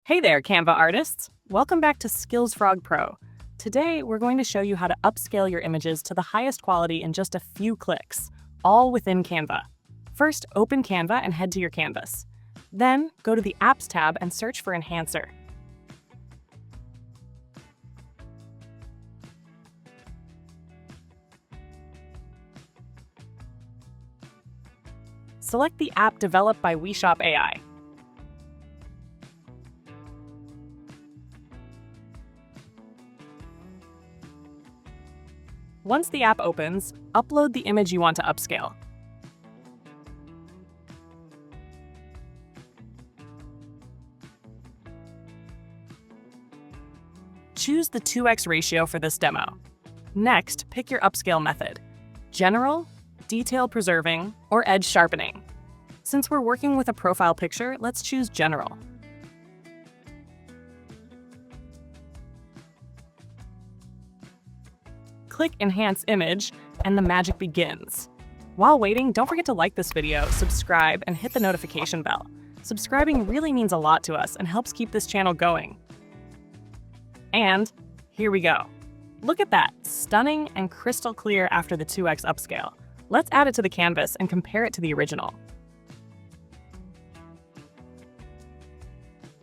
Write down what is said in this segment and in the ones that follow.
Hey there, Canva artists! Welcome back to Skills Frog Pro. Today, we're going to show you how to upscale your images to the highest quality in just a few clicks, all within Canva. First, open Canva and head to your canvas. Then, go to the Apps tab and search for Enhancer. Select the app developed by WeShop AI. Once the app opens, upload the image you want to upscale. Choose the 2x ratio for this demo. Next, pick your upscale method: general, detail preserving, or edge sharpening. Since we're working with a profile picture, let's choose general. Click Enhance Image, and the magic begins. While waiting, don't forget to like this video, subscribe, and hit the notification bell. Subscribing really means a lot to us and helps keep this channel going. And here we go. Look at that, stunning and crystal clear after the 2x upscale. Let's add it to the canvas and compare it to the original.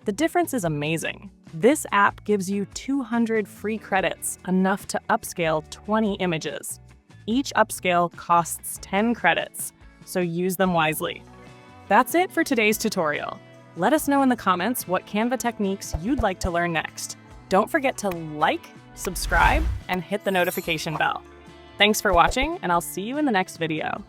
The difference is amazing. This app gives you 200 free credits, enough to upscale 20 images. Each upscale costs 10 credits, so use them wisely. That's it for today's tutorial. Let us know in the comments what Canva techniques you'd like to learn next. Don't forget to like, subscribe, and hit the notification bell. Thanks for watching, and I'll see you in the next video.